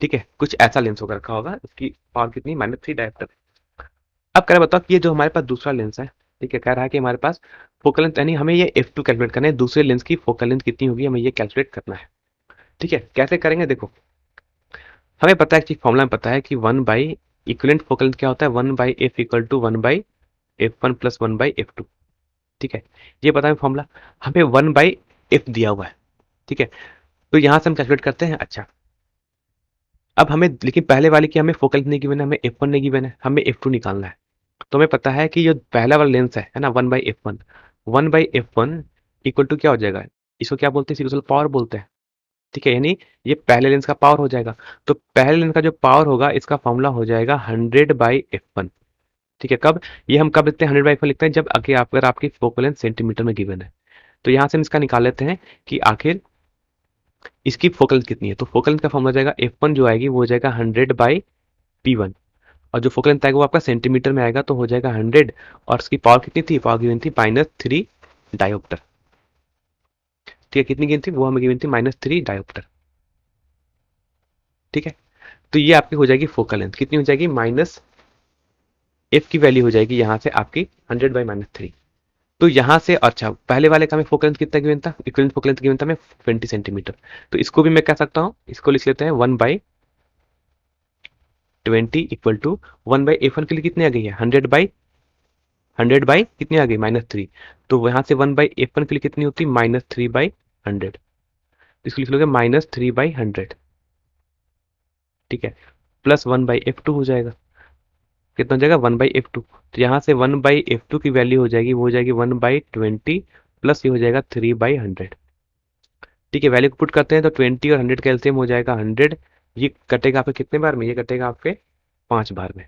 ठीक है, कुछ ऐसा लेंस होकर रखा होगा, उसकी पावर कितनी, -3 डायोप्टर। अब कह रहा है बताओ कि ये जो हमारे पास दूसरा लेंस है, ठीक है, कह रहा है कि हमारे पास फोकल लेंथ, यानी हमें ये f2 कैलकुलेट करना है, दूसरे लेंस की फोकल लेंथ कितनी होगी हमें ये कैलकुलेट करना है। ठीक है, कैसे करेंगे, देखो हमें पता है कि फॉर्मूला में पता है कि 1 बाई इक्विवेलेंट फोकल लेंथ क्या होता है, 1/f equal to 1/f1 plus 1/f2। ठीक है, ये पता है फॉर्मूला, हमें 1/f दिया हुआ है। ठीक है, तो यहां से हम कैलकुलेट करते हैं। अच्छा, अब हमें लेकिन पहले वाले की हमें फोकल लेंथ नहीं गिवन है, हमें f1 नहीं गिवन है, हमें f2 निकालना है। तो हमें पता है कि जो पहला वाला लेंस है ना, 1/f1, 1/f1 इक्वल टू क्या हो जाएगा, इसको क्या बोलते हैं, सिग्नल पावर बोलते हैं। ठीक है, यानी ये पहले लेंस का पावर हो जाएगा। तो पहले लेंस का जो पावर होगा इसका फॉर्मूला हो जाएगा 100/f1। ठीक है, कब, ये हम कब लिखते हैं, 100/f1 लिखते हैं जब आगे अगर आपकी फोकल लेंथ सेंटीमीटर में गिवन है। तो यहाँ से हम इसका निकाल लेते हैं कि आखिर इसकी फोकल लेंथ कितनी है। तो फोकल लेंथ का फॉर्मूला जाएगा f1 जो आएगी वो हो जाएगा 100/p1, और जो फोकल लेंथ आएगा वो आपका सेंटीमीटर में आएगा, तो हो जाएगा 100, और इसकी पावर कितनी थी, पावर गिवन थी -3 डायोप्टर। ठीक है, कितनी गिवन थी, वो हमें गिवन थी -3 डायोप्टर। ठीक है, तो ये आपकी हो जाएगी फोकल लेंथ, कितनी हो जाएगी, माइनस एफ की वैल्यू हो जाएगी यहाँ से आपकी 100/-3। तो यहाँ से, अच्छा पहले वाले का हमें फोकल लेंथ कितना गिवन था, इक्विवेलेंट फोकल लेंथ गिवन था हमें 20 सेंटीमीटर। तो इसको भी मैं कह सकता हूँ, इसको लिख लेते हैं 1/20 इक्वल टू 1/f1 के लिए कितनी आ गई है, 100/100 कितनी आ गई, -3। तो यहाँ से 1/f1 के लिए कितनी होती, -3/100। इसको लिख लोगे -3/100। ठीक है, प्लस 1/f2 हो जाएगा, कितना हो जाएगा, 1/f2। तो यहाँ से 1/f2 की वैल्यू हो जाएगी, वो हो जाएगी 1/20 प्लस ये हो जाएगा 3/100। ठीक है, वैल्यू को पुट करते हैं तो 20 और 100 का एलसीएम हो जाएगा 100। ये कटेगा आपके कितने बार में, ये कटेगा आपके 5 बार में,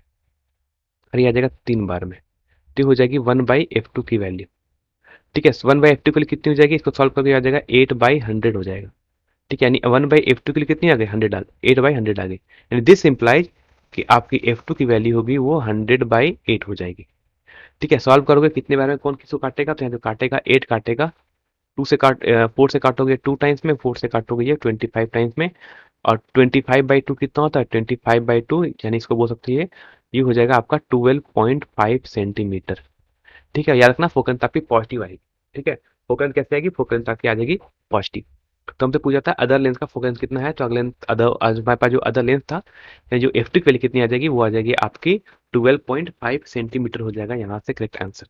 और ये आ जाएगा 3 बार में। तो हो जाएगी 1/f2 की वैल्यू। ठीक है, 1/f2 के लिए कितनी हो जाएगी, इसको सॉल्व करके आ जाएगा 8/100 हो जाएगा। ठीक है, यानी 1/f2 के लिए कितनी आ गई, 100 डाल, 8/100 आ गई, यानी दिस इम्प्लाइज कि आपकी f2 की वैल्यू होगी वो 100/8 हो जाएगी। ठीक है, सॉल्व करोगे कितने बार में कौन किसको काटेगा, तो यहाँ जो काटेगा 8 काटेगा, 4 से काटोगे 2 टाइम्स में, 4 से काटोगे ये 25 टाइम्स में, और 25/2 कितना होता है, 25/2, यानी इसको बोल सकते हैं ये हो जाएगा आपका 12.5 सेंटीमीटर। ठीक है, याद रखना फोकल आपकी पॉजिटिव आएगी। ठीक है, फोकल कैसे आएगी, फोकल आपकी आ जाएगी पॉजिटिव। तो हमसे पूछा था अदर लेंस का फोकल कितना है, तो अगले अदर, आज हमारे पास जो अदर लेंस था, यानी जो एफ वैल्यू कितनी आ जाएगी, वो आ जाएगी आपकी 12.5 सेंटीमीटर हो जाएगा यहाँ से करेक्ट आंसर।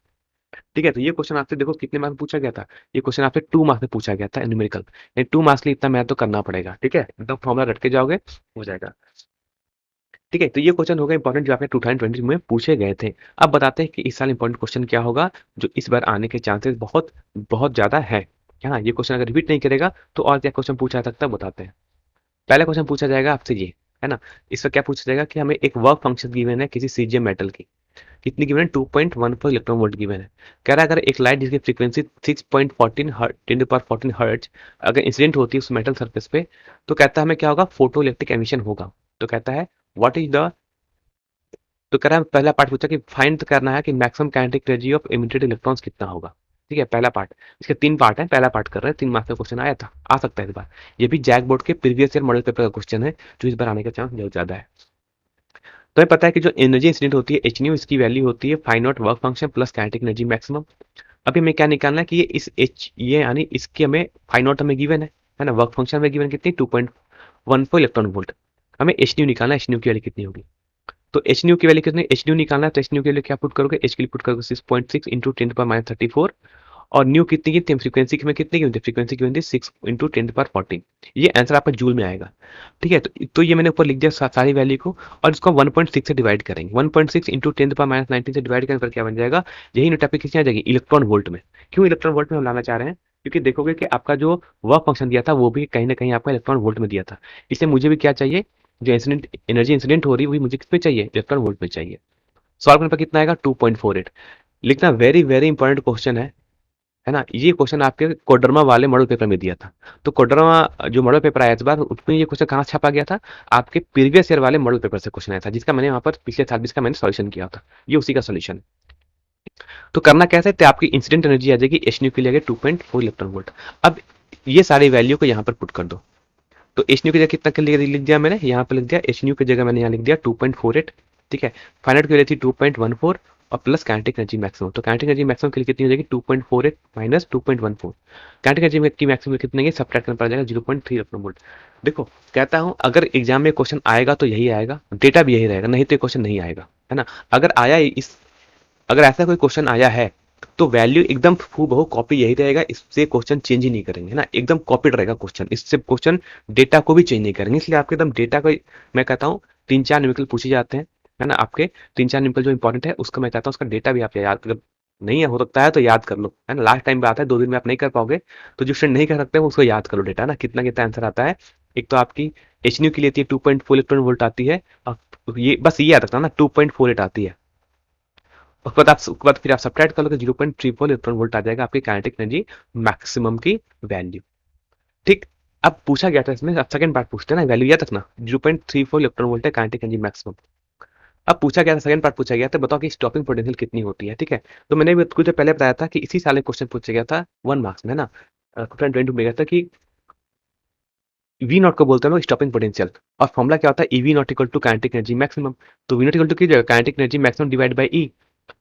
ठीक है, तो ये क्वेश्चन आपसे देखो कितने मार्क्स पूछा गया था, ये क्वेश्चन आपसे 2 मार्क्स में पूछा गया था न्यूमेरिकल, यानी 2 मार्क्स के लिए इतना मेहनत तो करना पड़ेगा। ठीक है, एकदम फॉर्मूला रट के जाओगे हो जाएगा। ठीक है, तो ये क्वेश्चन हो गए इंपॉर्टेंट जो आपने 2020 में पूछे गए थे। अब बताते हैं कि इस साल इंपॉर्टेंट क्वेश्चन क्या होगा जो इस बार आने के चांसेस बहुत बहुत ज्यादा है। हाँ, ये क्वेश्चन अगर रिपीट नहीं करेगा तो और क्या क्वेश्चन पूछा जा सकता है बताते हैं। पहला क्वेश्चन पूछा जाएगा आपसे ये, है ना। इसका क्या पूछा जाएगा कि हमें एक वर्क फंक्शन गिवन है किसी सीजीएम मेटल की, कितनी गिवन है, 2.14 इलेक्ट्रॉन वोल्ट गिवन है। कह रहा है अगर एक लाइट जिसकी frequency 6.14 hertz 10 to the power 14 hertz अगर इंसिडेंट होती है उस मेटल सरफेस पे, तो कहता है हमें क्या होगा, फोटो इलेक्ट्रिक एमिशन होगा। तो कहता है व्हाट इज द, तो कह रहा है पहला पार्ट पूछा कि फाइंड करना है कि maximum kinetic energy of emitted electrons कितना होगा। ठीक है, पहला पार्ट। इसके 3 पार्ट है, पहला पार्ट कर रहे हैं, 3 मार्क्स का क्वेश्चन आया था, आ सकता है इस बार। ये भी जैक बोर्ड के प्रीवियस ईयर मॉडल पेपर का क्वेश्चन है, जो इस बार आने का चांस बहुत ज्यादा है। तो हमें पता है कि जो एनर्जी इंसिडेंट होती है एच न्यू, इसकी वैल्यू होती है five not work function plus kinetic energy maximum. अभी हमें क्या निकालना है कि ये इस एच, ये यानी इसकी हमें फाइव नॉट हमें गिवन है ना, वर्क फंक्शन में गिवन कितनी, 2.14 इलेक्ट्रॉन वोल्ट। हमें एच न्यू निकालना है, एच न्यू की वैल्यू कितनी होगी। तो एच न्यू की वैल्यू कितनी, एच न्यू निकालना है तो एच न्यू के लिए क्या पुट करोगे, एच के लिए पुट करोगे 6.6 इंटू 10 to the power -34। और न्यू कितनी की थी, फ्रीक्वेंसी की में कितनी की होती है, फ्रीक्वेंसी की होती है 6 इंटू 10 to the power 14। ये आंसर आपका जूल में आएगा। ठीक है, तो ये मैंने ऊपर लिख दिया सारी वैल्यू को, और इसको 1.6 से डिवाइड करेंगे, 1.6 इंटू 10 to the power -19 से डिवाइड करने पर क्या बन जाएगा, यही यूनिट आपकी कितनी आ जाएगी, इलेक्ट्रॉन वोल्ट में। क्यों इलेक्ट्रॉन वोल्ट में हम लाना चाह रहे हैं, क्योंकि देखोगे कि आपका जो वर्क फंक्शन दिया था वो भी कहीं ना कहीं आपका इलेक्ट्रॉन वोल्ट में दिया था। इसलिए मुझे भी क्या चाहिए, जो इंसिडेंट एनर्जी इंसिडेंट हो रही है वो भी मुझे किस में चाहिए, इलेक्ट्रॉन वोल्ट में चाहिए। सॉल्व करने पर कितना आएगा, 2.48। लिखना वेरी वेरी इंपॉर्टेंट क्वेश्चन है ना। ये क्वेश्चन आपके कोडरमा वाले मॉडल पेपर में दिया था। तो कोडरमा जो मॉडल पेपर आया इस बार, उसमें ये क्वेश्चन कहाँ छापा गया था, आपके प्रीवियस ईयर वाले मॉडल पेपर से क्वेश्चन आया था, जिसका मैंने वहां पर पिछले साल भी इसका मैंने सॉल्यूशन किया था। ये उसी का सॉल्यूशन है। तो करना कैसे थे, आपकी इंसिडेंट एनर्जी आ जाएगी एच न्यू के लिए 2.4 इलेक्ट्रॉन वोल्ट। अब ये सारी वैल्यू को यहाँ पर पुट कर दो। तो एच न्यू की जगह कितना के लिए लिख दिया मैंने, यहाँ पे लिख दिया एच न्यू की जगह मैंने यहाँ लिख दिया 2.48। ठीक है, फाइनाइट की वैल्यू थी 2.14 और प्लस काइनेटिक एनर्जी मैक्सिमम। तो काइनेटिक एनर्जी मैक्सिमम के लिए कितनी हो जाएगी, 2.48 माइनस 2.14। काइनेटिक एनर्जी की मैक्सिमम कितने सब्ट्रैक्ट करना पड़ जाएगा 0.3 इलेक्ट्रॉन वोल्ट। देखो कहता हूँ अगर एग्जाम में क्वेश्चन आएगा तो यही आएगा, डेटा भी यही रहेगा, नहीं तो क्वेश्चन नहीं आएगा, है ना। अगर आया इस, अगर ऐसा कोई क्वेश्चन आया है तो वैल्यू एकदम हूबहू कॉपी यही रहेगा, इससे क्वेश्चन चेंज ही नहीं करेंगे, है ना, एकदम कॉपीड रहेगा क्वेश्चन, इससे क्वेश्चन डेटा को भी चेंज नहीं करेंगे। इसलिए आपके एकदम डेटा को, मैं कहता हूँ 3-4 न्यूमेरिकल पूछे जाते हैं, है ना, आपके 3-4 न्यूमेरिकल जो इंपॉर्टेंट है उसका मैं चाहता हूँ उसका डेटा भी आप याद, अगर नहीं हो सकता है तो याद कर लो, है ना। लास्ट टाइम पे आता है 2 दिन में आप नहीं कर पाओगे, तो जो स्टूडेंट नहीं कर सकते वो उसको याद कर लो डेटा ना, कितना कितना आंसर आता है। एक तो आपकी एच न्यू की लेती है 2.4 इलेक्ट्रॉन वोल्ट आती है, और ये बस ये याद रखना ना 2.48 आती है। उसके बाद फिर आप सब्ट्रैक्ट कर लो, 0.34 इलेक्ट्रॉन वोल्ट आ जाएगा आपकी काइनेटिक एनर्जी मैक्सिमम की वैल्यू। ठीक। अब पूछा गया था इसमें, अब सेकंड पार्ट पूछते हैं ना, वैल्यू याद रखना 0.34 इलेक्ट्रॉन वोल्ट है काइनेटिक एनर्जी मैक्सिमम। अब पूछा गया था, सेकंड पार्ट पूछा गया था, बताओ कि स्टॉपिंग पोटेंशियल कितनी होती है। ठीक है, तो मैंने भी कुछ पहले बताया था कि इसी साल एक क्वेश्चन पूछा गया था 1 मार्क्स में, है ना, 2022 में गया था कि वी नॉट को बोलते हैं लोग स्टॉपिंग पोटेंशियल, और फॉर्मुला क्या होता है, E V not equal to kinetic energy maximum. तो वी नॉट इक्वल टू की जगह kinetic energy maximum divide by E.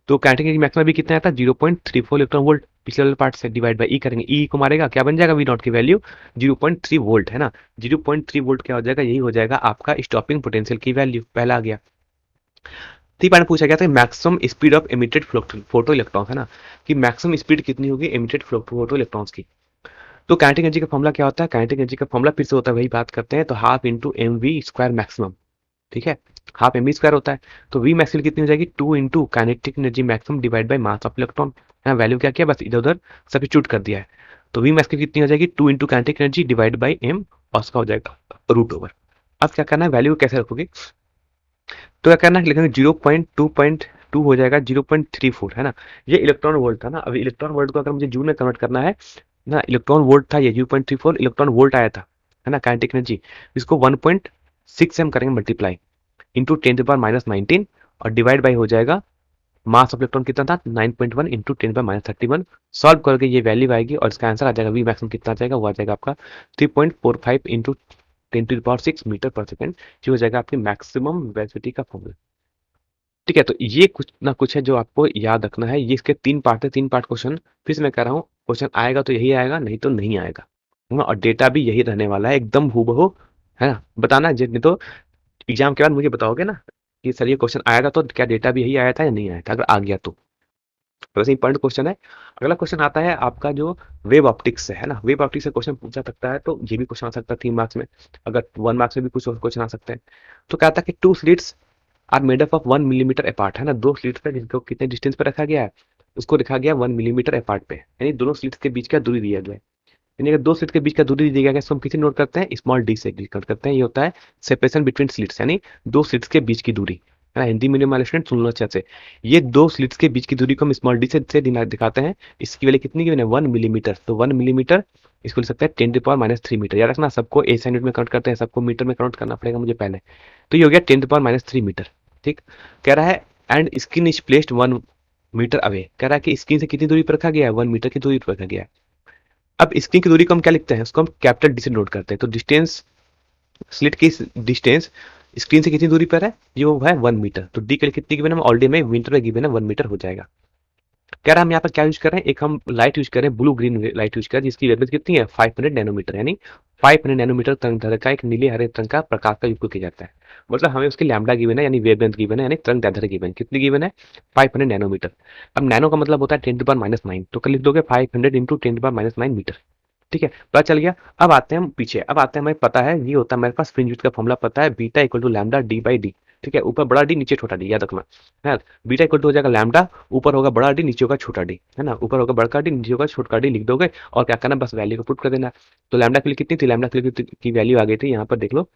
तो काइनेटिक एनर्जी मैक्सिमम भी कितना आता है, 0.34 इलेक्ट्रॉन वोल्ट। पिछले वाले पार्ट से डिवाइड बाई ई करेंगे, ई को मारेगा, क्या बन जाएगा, वी नॉट की वैल्यू 0.3 वोल्ट, है ना। 0.3 वोल्ट क्या हो जाएगा, यही हो जाएगा आपका स्टॉपिंग पोटेंशियल की वैल्यू, पहला आ गया। थ्री पॉइंट पूछा गया था maximum speed of emitted photo electrons, है ना, कि मैक्सिमम स्पीड कितनी होगी एमिटेड फोटो इलेक्ट्रॉन्स की। तो काइनेटिक एनर्जी का फॉर्मुला क्या होता है, काइनेटिक एनर्जी का फॉर्मुला फिर से होता है, वही बात करते हैं, तो half into m v square maximum. ठीक है, हाफ एम वी स्क्वायर होता है, तो वी मैक्सिमम कितनी हो जाएगी, 2 into kinetic energy maximum divide by mass of electron. है वैल्यू क्या किया, बस इधर उधर सब्स्टिट्यूट कर दिया है। तो वी मैक्सिमम कितनी हो जाएगी, 2 into kinetic energy divide by m, और उसका हो जाएगा रूट ओवर। अब क्या करना है, वैल्यू कैसे रखोगे, तो क्या करना है, लिखेंगे 0.2 हो जाएगा 0.34, है ना। ये इलेक्ट्रॉन वोल्ट था ना, अभी इलेक्ट्रॉन वोल्ट को अगर मुझे जूल में कन्वर्ट करना है ना, इलेक्ट्रॉन वोल्ट था ये 0.34 इलेक्ट्रॉन वोल्ट आया था, है ना, काइनेटिक एनर्जी। इसको 1.6 से हम करेंगे multiply into 10 to the power -19, और डिवाइड बाई हो जाएगा मास ऑफ इलेक्ट्रॉन कितना था 9.1 into 10 to the power -31। Solve करके ये वैल्यू आएगी और इसका आंसर आ जाएगा, वी मैक्सिमम कितना आ जाएगा, वो आ जाएगा आपका 3.45 into 10 to the power 6 metre पर सेकेंड, जो हो जाएगा आपकी मैक्सिमम वेलोसिटी का फॉर्मूला। ठीक है, तो ये कुछ ना कुछ है जो आपको याद रखना है। ये इसके 3 पार्ट है, 3 पार्ट क्वेश्चन। फिर से मैं कह रहा हूँ, क्वेश्चन आएगा तो यही आएगा, नहीं तो नहीं आएगा, है ना, और डेटा भी यही रहने वाला है एकदम हूबहू, है ना। बताना नहीं तो एग्जाम के बाद मुझे बताओगे ना कि सर ये क्वेश्चन आएगा तो क्या डेटा भी यही आया था या नहीं आया था, अगर आ गया तो वैसे इंपॉर्टेंट क्वेश्चन है। अगला क्वेश्चन आता है आपका जो वेव ऑप्टिक्स से, है ना, वेव ऑप्टिक्स से क्वेश्चन पूछा सकता है, तो ये भी क्वेश्चन आ सकता है 3 मार्क्स में, अगर 1 मार्क्स में भी कुछ क्वेश्चन आ सकते हैं। तो कहता है कि two slits are made up of 1 millimetre apart, है ना, 2 स्लिट्स पे जिनको कितने डिस्टेंस पे रखा गया है, उसको रखा गया 1 मिलीमीटर अपार्ट पे, यानी दोनों स्लिट्स के बीच का दूरी दिया गया है। यानी अगर दो स्लिट के बीच का दूरी दी गया है, इसको हम किसी नोट करते हैं, स्मॉल डी से नोट करते हैं। ये होता है सेपरेशन बिटवीन स्लिट्स, यानी दो स्लिट्स के बीच की दूरी, है ना। हिंदी मीडियम वाले स्टूडेंट सुन लो अच्छे से। ये दो स्लिट्स के बीच की दूरी को हम स्मॉल डी से दिखाते हैं। इसकी वैल्यू कितनी की 1 मिलीमीटर, तो 1 मिलीमीटर इसको लिख सकते हैं 10⁻³ मीटर। याद रखना, सबको एसआई यूनिट में काउंट करते हैं, सबको मीटर में काउंट करना पड़ेगा मुझे पहले। तो ये हो गया 10⁻³ मीटर। ठीक, कह रहा है and screen is placed 1 metre away. कह रहा है कि स्किन से कितनी दूरी पर रखा गया है, 1 मीटर की दूरी पर रखा गया है। अब स्क्रीन की दूरी को हम क्या लिखते हैं, उसको हम कैपिटल डी से नोट करते हैं। तो डिस्टेंस, स्लिट की डिस्टेंस स्क्रीन से कितनी दूरी पर है, ये वो है 1 मीटर। तो डी के लिए कितनी गिवन है, ऑलरेडी में मीटर में गिवन है 1 मीटर हो जाएगा। कह रहा है हम यहाँ पर क्या यूज कर रहे हैं, एक हम लाइट यूज कर रहे हैं, ब्लू ग्रीन लाइट यूज कर रहे हैं, जिसकी वेवलेंथ कितनी है 500 नैनोमीटर, यानी 500 नैनोमीटर तरंग का एक नीले हरे रंग का प्रकाश का उपयोग किया जाता है। मतलब हमें उसकी लैम्डा गिवन है, यानी वेवलेंथ गिवन है, यानी तरंग दैर्ध्य गिवन कितनी गिवन है 500 नैनोमीटर। अब नैनो का मतलब होता है 10⁻⁹ तो कल लिख दोगे 500 इंटू 10⁻⁹ मीटर। ठीक है, पता चल गया। अब आते हैं हम पीछे, अब आते हैं, हमें पता है ये होता है मेरे पास फ्रिंज विड्थ का फॉर्मूला पता है, beta equal to lambda D by d. ठीक है, ऊपर बड़ा डी नीचे छोटा डी, याद रखना है। बीटा इक्वल टू हो जाएगा लैम्डा, ऊपर होगा बड़ा डी नीचे होगा छोटा डी, है ना। ऊपर होगा बड़का डी नीचे होगा छोटा डी, लिख दोगे और क्या करना, बस वैल्यू को पुट कर देना। तो लैम्डा के लिए कितनी थी, लैम्डा के लिए की वैल्यू आ गई थी, यहाँ पर देख लो।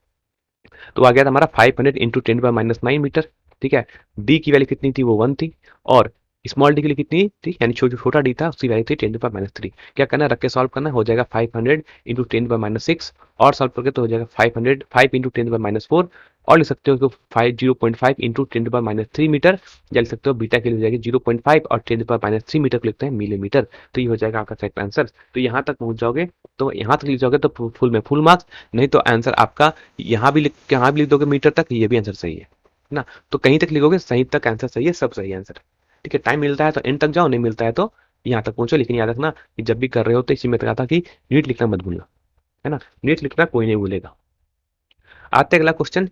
तो आ गया था हमारा 500 इंटू 10⁻⁹मीटर। ठीक है, डी की वैल्यू कितनी थी, वो 1 थी। और स्मॉल डी के लिए कितनी थी, यानी छोटा डी था, उसकी वैल्यू थी 10⁻⁻3। क्या करना है, रख के सॉल्व करना, हो जाएगा 500 इंटू 10⁻⁶ और सॉल्व करके तो हो जाएगा 5 इंटू 10⁻⁴। और लिख सकते हो तो 0.5 इंटू 10⁻³ मीटर, या लिख सकते हो बीटा के लिए हो जाएगी 0.5 और 10⁻³ मीटर को लिखते हैं मिलीमीटर। तो ये हो जाएगा आपका करेक्ट आंसर। तो यहाँ तक पहुंच जाओगे, तो यहाँ तक लिख जाओगे तो फुल में फुल मार्क्स, नहीं तो आंसर आपका यहाँ भी लिख दोगे मीटर तक, ये भी आंसर सही है ना। तो कहीं तक लिखोगे सही तक आंसर सही है, सब सही आंसर। ठीक है, टाइम मिलता है तो एंड तक जाओ, नहीं मिलता है तो यहाँ तक पहुंचो। लेकिन याद रखना कि जब भी कर रहे हो तो इसी में कहा था कि यूनिट लिखना मत भूलना, है ना। यूनिट लिखना कोई नहीं भूलेगा। आते अगला क्वेश्चन।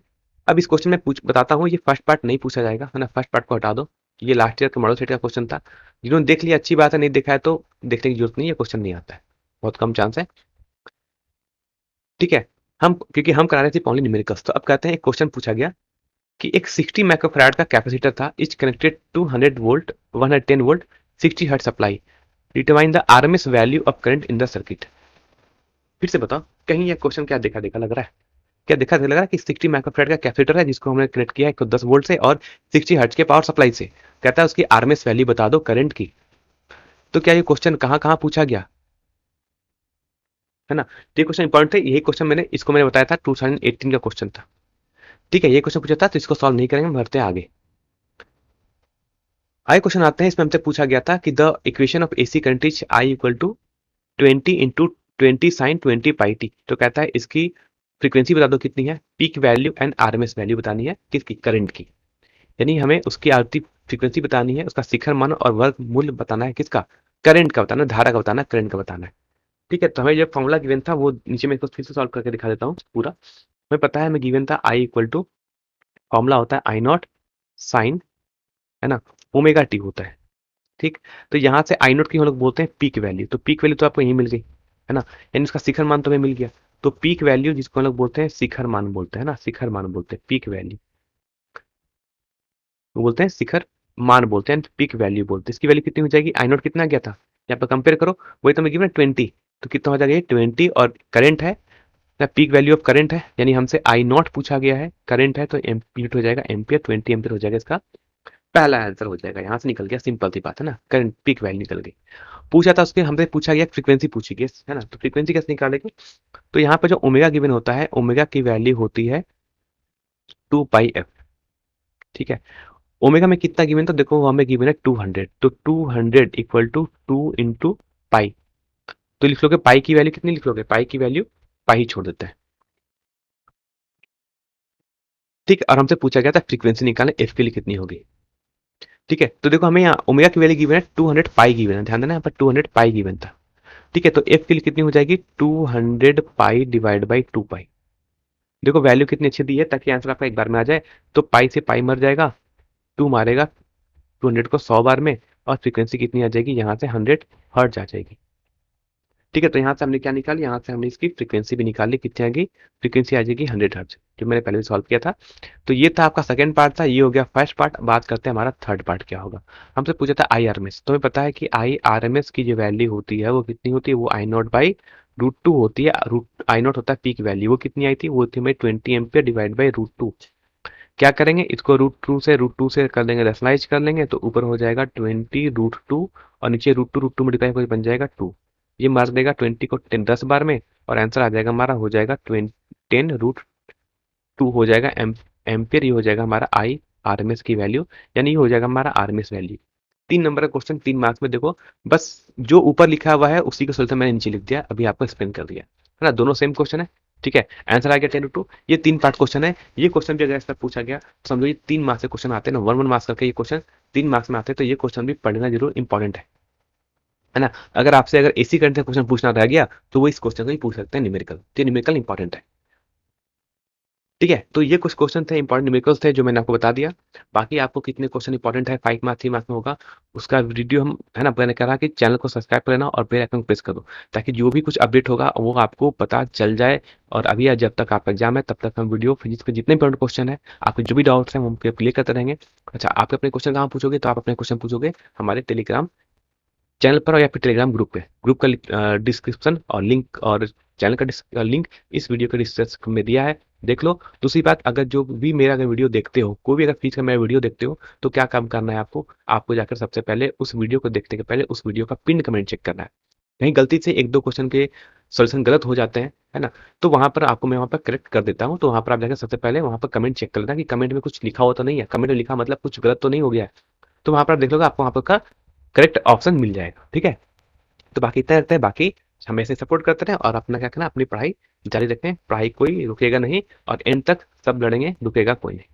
अब इस क्वेश्चन में बताता हूँ, ये फर्स्ट पार्ट नहीं पूछा जाएगा, है ना, फर्स्ट पार्ट को हटा दो। ये लास्ट ईयर का मॉडल सेट का क्वेश्चन था। जिन्होंने देख लिया अच्छी बात है, नहीं देखा है तो देखने की जरूरत नहीं है, क्वेश्चन नहीं आता है, बहुत कम चांस है। ठीक है, हम क्योंकि हम करा रहे थे ओनली न्यूमेरिकल्स, तो अब कहते हैं एक क्वेश्चन पूछा गया कि एक 60 माइक्रोफैराड का कैपेसिटर था, is connected to 100 volt 110 volt 60 hertz supply, determine the RMS value of current in the circuit. फिर से बताओ, कहीं ये क्वेश्चन क्या देखा देखा लग रहा है, क्या देखा लग रहा है कि 60 माइक्रोफैराड का कैपेसिटर है जिसको हमने कनेक्ट किया है 10 वोल्ट से और 60 हर्ट्ज के पावर सप्लाई से, कहता है उसकी आरएमएस वैल्यू बता दो करंट की। तो क्या ये क्वेश्चन कहाँ कहाँ पूछा गया, है ना। ये क्वेश्चन इंपॉर्टेंट है, यही क्वेश्चन मैंने बताया था 2018 का क्वेश्चन था। ठीक है, ये क्वेश्चन पूछा था, तो इसको सॉल्व नहीं करेंगे, बढ़ते हैं आगे। आगे क्वेश्चन आते हैं, इसमें हमसे पूछा गया था कि the equation of AC current is I equal to 20 into 20 sine 20 pi t. तो कहता है इसकी फ्रीक्वेंसी बता दो कितनी है, peak value and RMS value बतानी है किसकी, करंट की। यानी हमें उसकी आवृत्ति फ्रीक्वेंसी बतानी है, उसका शिखर मान और वर्ग मूल्य बताना है, किसका, करंट का बताना, धारा का बताना, करंट का बताना है। ठीक है, तो हमें जब फॉर्मूला गिवन था वो नीचे में इसको फिर से सॉल्व करके दिखा देता हूँ पूरा। हमें पता है, हमें गिवन था आई इक्वल टू, फॉर्मूला होता है आई नॉट साइन, है ना, ओमेगा टी होता है। ठीक, तो यहाँ से आई नोट की हम लोग बोलते हैं पीक वैल्यू, तो पीक वैल्यू तो आपको यही मिल गई, है ना, यानी उसका शिखर मान तो हमें मिल गया। तो पीक वैल्यू जिसको हम लोग बोलते हैं शिखर मान बोलते हैं ना, शिखर मान बोलते हैं पीक वैल्यू, बोलते हैं शिखर मान बोलते हैं, पीक वैल्यू बोलते हैं। इसकी वैल्यू कितनी हो जाएगी, आई नोट कितना गया था, यहाँ पर कंपेयर करो, वही तो मैं गिवन 20, तो कितना हो जाएगा 20 और करंट है ना, पीक वैल्यू ऑफ करंट है, यानी हमसे आई नॉट पूछा गया है, करंट है तो यूनिट हो जाएगा एम्पियर, 20 एम्पियर हो जाएगा, इसका पहला आंसर हो जाएगा। यहाँ से निकल गया, सिंपल सी बात है ना, करंट पीक वैल्यू निकल गई। पूछा था उसके, हमसे पूछा गया फ्रीक्वेंसी पूछी गई, है ना, तो फ्रीक्वेंसी कैसे निकालेंगे। तो यहाँ पे जो ओमेगा गिवन होता है, ओमेगा की वैल्यू होती है 2 पाई एफ। ठीक है, ओमेगा में कितना गिवन, तो देखो हमें गिवन है 200, तो 200 इक्वल टू 2 इंटू पाई। तो लिख लोगे पाई की वैल्यू कितनी, लिख लोगे पाई की वैल्यू पाई ही छोड़ देते हैं। ठीक है, और हमसे पूछा गया था फ्रीक्वेंसी निकालें एफ के लिए कितनी होगी। ठीक है, तो देखो हमें यहाँ ओमेगा की वैल्यू गिवन है 200 पाई गिवन है, ध्यान देना यहाँ पर 200 पाई गिवन था। ठीक है, तो एफ के लिए कितनी हो जाएगी 200 पाई डिवाइड बाई 2 पाई। देखो वैल्यू कितनी अच्छी दी है ताकि आंसर आपका एक बार में आ जाए। तो पाई से पाई मर जाएगा, 2 मारेगा 200 को 100 बार में, और फ्रीक्वेंसी कितनी आ जाएगी यहाँ से 100 हर्ट्ज आ जाएगी। ठीक है, तो यहाँ से हमने क्या निकाली, यहाँ से हमने इसकी फ्रीक्वेंसी भी निकाली, कितनी आएगी, फ्रीक्वेंसी आ जाएगी 100 हर्ट्ज, जो मैंने पहले भी सॉल्व किया था। तो ये था आपका सेकंड पार्ट था, ये हो गया फर्स्ट पार्ट। बात करते हैं हमारा थर्ड पार्ट क्या होगा। हमसे पूछा था आई आर एम एस, तुम्हें पता है कि आई आर एम एस की जो वैल्यू होती है वो कितनी होती है, वो आई नॉट बाई रूट टू होती है। रूट आई नॉट होता है पीक वैल्यू, वो कितनी आई थी, वो थी हमें 20 ampere divide by root two. क्या करेंगे, इसको रूट टू से कर देंगे, रेशनलाइज कर लेंगे, तो ऊपर हो जाएगा 20 रूट टू, और नीचे रूट टू मल्टीप्लाई करके बन जाएगा 2। ये मार देगा 20 को 10 बार में, और आंसर आ जाएगा हमारा, हो जाएगा 10 रूट टू हो जाएगा एम्पियर। ये हो जाएगा हमारा आई आर एम एस की वैल्यू, यानी ये हो जाएगा हमारा आर एम एस वैल्यू। 3 नंबर का क्वेश्चन, 3 मार्क्स में। देखो बस जो ऊपर लिखा हुआ है उसी का सोल्यूशन मैंने नीचे लिख दिया, अभी आपको एक्सप्लेन कर दिया है ना। दोनों सेम क्वेश्चन है, ठीक है। आंसर आ गया 10 रूट टू। ये 3 पार्ट क्वेश्चन है। ये क्वेश्चन भी अगर इस पर पूछा गया तो समझो ये 3 मार्क्स के क्वेश्चन आते हैं ना, 1 1 मार्क्स करके ये क्वेश्चन 3 मार्क्स में आते हैं, तो ये क्वेश्चन भी पढ़ना जरूर इंपॉर्टेंट है ना। अगर आपसे अगर एसी करंट से क्वेश्चन पूछना रह गया तो वो इस क्वेश्चन को ही पूछ सकते हैं, न्यूमेरिकल। तो न्यूमेरिकल इंपॉर्टेंट है, ठीक है। तो ये कुछ क्वेश्चन थे, इंपॉर्टेंट न्यूमेरिकल्स थे, जो मैंने आपको बता दिया। बाकी आपको कितने क्वेश्चन इंपॉर्टेंट है, 5 मार्क्स 3 मार्क्स में होगा, उसका वीडियो हम, है ना, मैंने कहा कि चैनल को सब्सक्राइब कर लेना और बेल आइकन प्रेस कर दो, ताकि जो भी कुछ अपडेट होगा वो आपको पता चल जाए। और अभी जब तक आपका एग्जाम है तब तक हम वीडियो फिजिक्स के जितने इंपॉर्टेंट क्वेश्चन है, आपके जो भी डाउट्स हैं वो हम क्लियर करते रहेंगे। अच्छा, आप अपने क्वेश्चन कहाँ पूछोगे, तो आप अपने क्वेश्चन पूछोगे हमारे टेलीग्राम चैनल पर, और या फिर टेलीग्राम ग्रुप पे। ग्रुप का डिस्क्रिप्शन और लिंक, और चैनल का लिंक इस वीडियो के डिस्क्रिप्शन में दिया है, देख लो। दूसरी बात, अगर जो भी मेरा अगर वीडियो देखते हो, कोई भी अगर फीस का मेरा वीडियो देखते हो, तो क्या काम करना है आपको, आपको जाकर सबसे पहले उस वीडियो को देखने के पहले उस वीडियो का पिन कमेंट चेक करना है। कहीं गलती से 1 2 क्वेश्चन के सोल्यूशन गलत हो जाते हैं, है ना, तो वहां पर आपको मैं वहां पर करेक्ट कर देता हूँ। तो वहां पर आप जाकर सबसे पहले वहां पर कमेंट चेक कर लेना कि कमेंट में कुछ लिखा हुआ तो नहीं है, कमेंट में लिखा मतलब कुछ गलत तो नहीं हो गया है। तो वहां पर आप देख लोगे, आपको वहां पर का करेक्ट ऑप्शन मिल जाएगा, ठीक है। तो बाकी इतना रहता है, बाकी हमें ऐसे सपोर्ट करते रहें और अपना क्या करना, अपनी पढ़ाई जारी रखें, पढ़ाई कोई रुकेगा नहीं, और एंड तक सब लड़ेंगे, रुकेगा कोई नहीं।